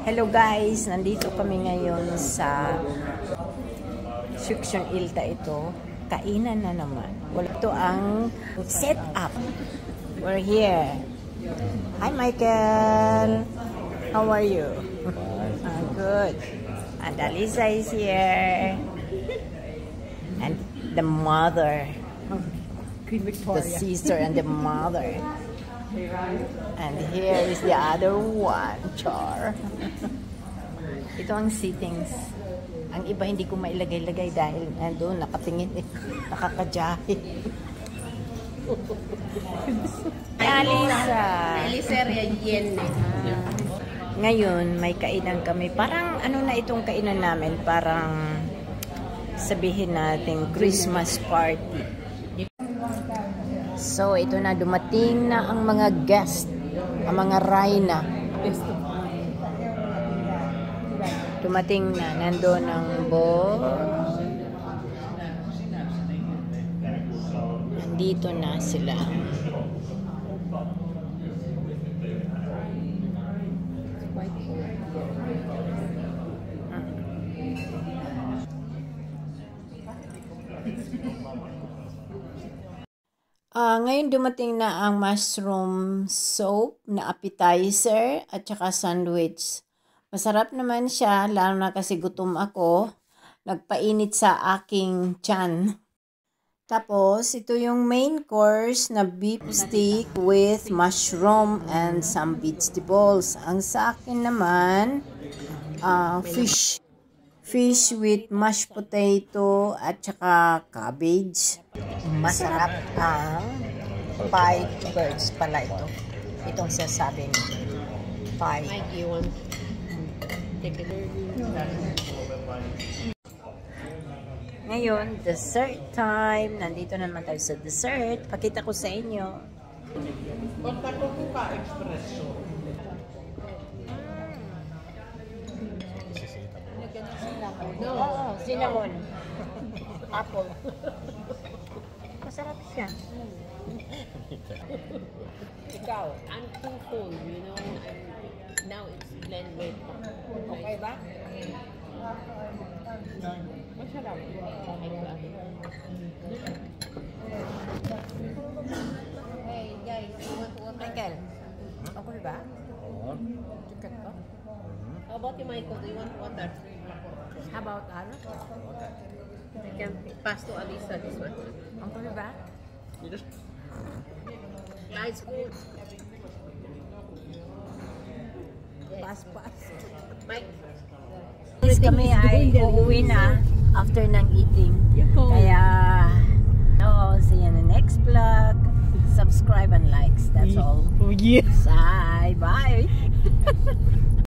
Hello guys, nandito kami ngayon sa Section Ilta ito. Kainan na naman. Ito ang setup. We're here. Hi Michael. How are you? Good. And Alisa is here. And the mother. Queen Victoria. The sister and the mother. And here is the other one, Char. Ito ang seatings. Ang iba hindi ko mailagay-lagay dahil nandun, nakatingin eh. Nakakadyahe. Alisa. Alisa Yen. Ngayon, may kainan kami. Parang ano na itong kainan namin? Parang sabihin natin Christmas party. So, ito na, dumating na ang mga guest, ang mga Rayna. Dumating na, nandoon ang Bo. Nandito na sila. Ngayon dumating na ang mushroom soup na appetizer at saka sandwich. Masarap naman siya, lalo na kasi gutom ako. Nagpainit sa aking tiyan. Tapos, ito yung main course na beef steak with mushroom and some vegetables. Ang sa akin naman, fish. Fish with mashed potato at saka cabbage. Masarap ang pie birds pala ito. Itong sasabi niya. Pie. Ngayon, dessert time. Nandito naman tayo sa dessert. Pakita ko sa inyo. Oo, cinnamon. Apple. Masarap siya. Ikaw, I'm too full, you know. Now it's blend with. Okay ba? Masarap. Hey guys, you want water? Michael, okay ba? Chicken ko? How about you, Michael? Do you want water? How about ano? I can pass to Alisa this one. Okay ba? Yeah, it's good. Pass. Mike. Yes, kami ay uuwi na after ng eating. Kaya, see you in the next vlog. Subscribe and likes. That's all. Oh, yeah. Bye.